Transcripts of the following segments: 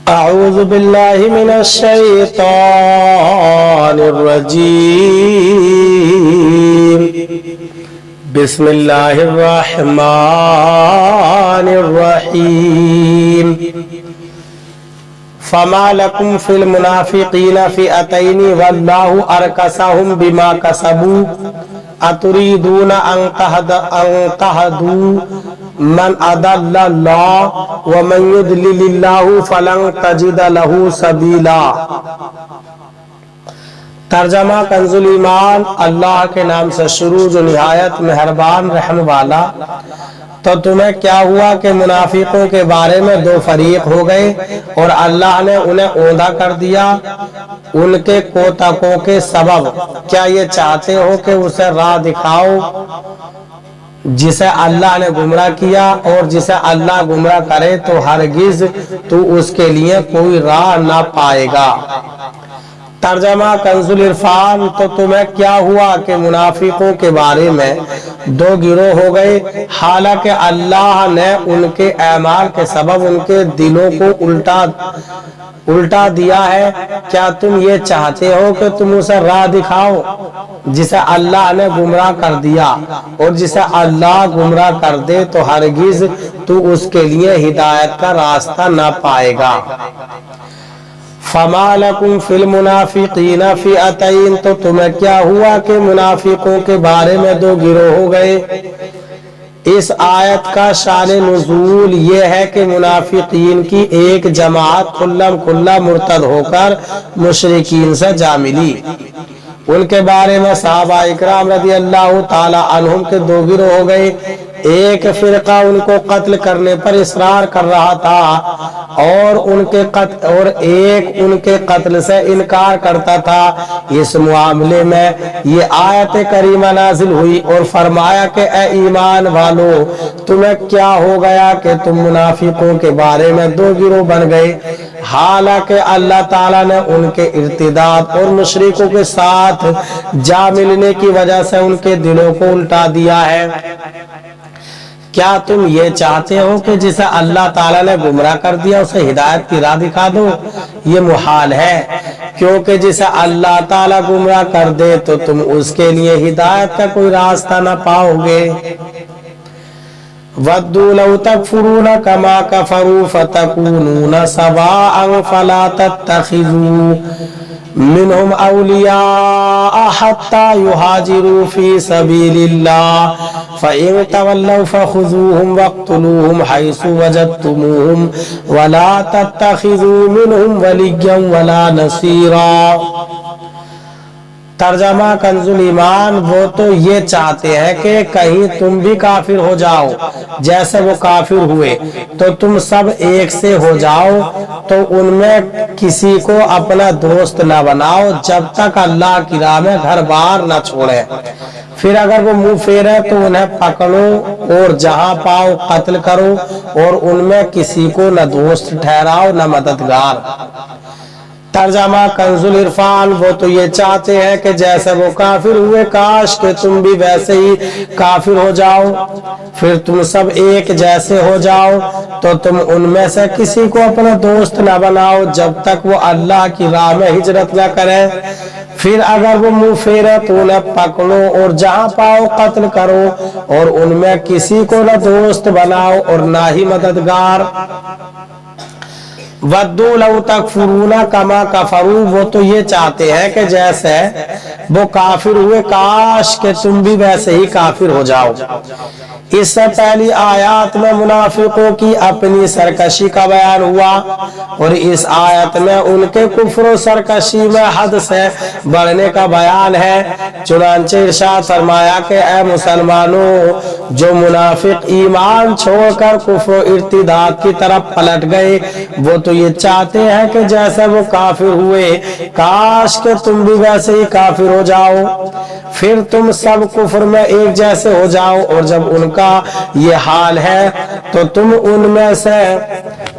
أعوذ بالله من الشيطان الرجيم بسم الله الرحمن الرحيم فما لكم في المنافقين فئتين والله أركسهم بما كسبوا أتريدون أن تهدوا من أضل الله ومن يضلل الله فلن تجد له سبيلا۔ ترجمہ کنزُل ایمان۔ اللہ کے نام سے شروع جو نہایت مہربان رحم والا۔ تو تمہیں کیا ہوا کہ منافقوں کے بارے میں دو فریق ہو گئے اور اللہ نے انہیں اوندھا کر دیا ان کے کوتاہیوں کے سبب۔ کیا یہ چاہتے ہو کہ اسے راہ دکھاؤ جسے اللہ نے گمراہ کیا، اور جسے اللہ گمراہ کرے تو ہرگز تو اس کے لیے کوئی راہ نہ پائے گا۔ ترجمہ کنزُل عرفان۔ تو تمہیں کیا ہوا کہ منافقوں کے بارے میں دو گروہ ہو گئے، حالانکہ اللہ نے ان کے اعمال کے سبب ان کے دلوں کو الٹا دیا ہے۔ کیا تم یہ چاہتے ہو کہ تم اسے راہ دکھاؤ جسے اللہ نے گمراہ کر دیا، اور جسے اللہ گمراہ کر دے تو ہرگز تو اس کے لیے ہدایت کا راستہ نہ پائے گا۔ فما لکم فی المنافقین فئتین۔ تو تمہیں کیا ہوا کہ منافقوں کے بارے میں دو گروہ ہو گئے۔ اس آیت کا شان نزول یہ ہے کہ منافقین کی ایک جماعت کھلا مرتد ہو کر مشرکین سے جا ملی۔ ان کے بارے میں صحابہ اکرام رضی اللہ تعالی عنہم کے دو گروہ ہو گئے۔ ایک فرقہ ان کو قتل کرنے پر اصرار کر رہا تھا اور ایک ان کے قتل سے انکار کرتا تھا۔ اس معاملے میں یہ آیت کریمہ نازل ہوئی اور فرمایا کہ اے ایمان والو، تمہیں کیا ہو گیا کہ تم منافقوں کے بارے میں دو گروہ بن گئے، حالانکہ اللہ تعالیٰ نے ان کے ارتداد اور مشرکوں کے ساتھ جا ملنے کی وجہ سے ان کے دلوں کو الٹا دیا ہے۔ کیا تم یہ چاہتے ہو کہ جسے اللہ تعالیٰ نے گمراہ کر دیا اسے ہدایت کی راہ دکھا دو؟ یہ محال ہے، کیونکہ جسے اللہ تعالیٰ گمراہ کر دے تو تم اس کے لیے ہدایت کا کوئی راستہ نہ پاؤ گے۔ وَدُّوا لَوْ تَكْفُرُونَ كَمَا كَفَرُوا فَتَكُونُونَ سَوَاءً فَلَا تَتَّخِذُوا منهم اولیاء حتى يهاجروا في سبيل الله فإن تولوا فخذوهم واقتلوهم حيث وجدتموهم ولا تتخذوا منهم وليا ولا نصيرا۔ ترجمہ کنزُل ایمان۔ وہ تو یہ چاہتے ہیں کہ کہیں تم بھی کافر ہو جاؤ جیسے وہ کافر ہوئے، تو تم سب ایک سے ہو جاؤ، تو ان میں کسی کو اپنا دوست نہ بناؤ جب تک اللہ کی راہ میں گھر بار نہ چھوڑے۔ پھر اگر وہ منہ پھیرے تو انہیں پکڑو اور جہاں پاؤ قتل کرو، اور ان میں کسی کو نہ دوست ٹھہراؤ نہ مددگار۔ ترجمہ کنزُل عرفان۔ وہ تو یہ چاہتے ہیں کہ جیسے وہ کافر ہوئے کاش کہ تم بھی ویسے ہی کافر ہو جاؤ، پھر تم سب ایک جیسے ہو جاؤ، تو تم ان میں سے کسی کو اپنا دوست نہ بناؤ جب تک وہ اللہ کی راہ میں ہجرت نہ کرے۔ پھر اگر وہ منہ پھیرے تو انہیں پکڑو اور جہاں پاؤ قتل کرو، اور ان میں کسی کو نہ دوست بناؤ اور نہ ہی مددگار۔ وَدُّوا لَوْ تَكْفُرُونَ كَمَا كَفَرُوا۔ وہ تو یہ چاہتے ہیں کہ جیسے وہ کافر ہوئے کاش کہ تم بھی ویسے ہی کافر ہو جاؤ۔ اس سے پہلی آیات میں منافقوں کی اپنی سرکشی کا بیان ہوا، اور اس آیت میں ان کے کفر و سرکشی میں حد سے بڑھنے کا بیان ہے۔ چنانچہ ارشاد فرمایا کہ اے مسلمانوں، جو منافق ایمان چھوڑ کر کفر و ارتداد کی طرف پلٹ گئے، وہ تو یہ چاہتے ہیں کہ جیسے وہ کافر ہوئے کاش کہ تم بھی ویسے ہی کافر ہو جاؤ، پھر تم سب کفر میں ایک جیسے ہو جاؤ، اور جب ان کا یہ حال ہے تو تم ان میں سے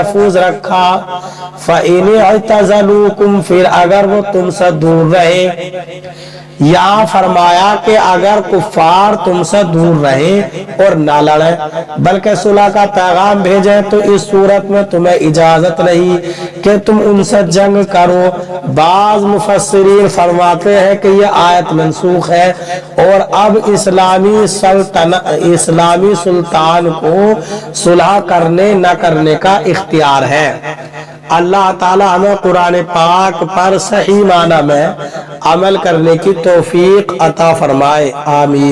محفوظ رکھا. فَإِنِ اعْتَزَلُوكُمْ پھر اگر وہ تم سے دور رہے. یہاں فرمایا کہ اگر کفار تم سے دور رہے اور نہ لڑیں بلکہ صلح کا پیغام بھیجیں تو اس صورت میں تمہیں اجازت نہیں کہ تم ان سے جنگ کرو. بعض مفسرین فرماتے ہیں کہ یہ آیت منسوخ ہے اور اب اسلامی سلطان کو صلح کرنے نہ کرنے کا اختیار ہے. اللہ تعالی ہمیں قرآن پاک پر صحیح معنی میں عمل کرنے کی توفیق عطا فرمائے. آمین.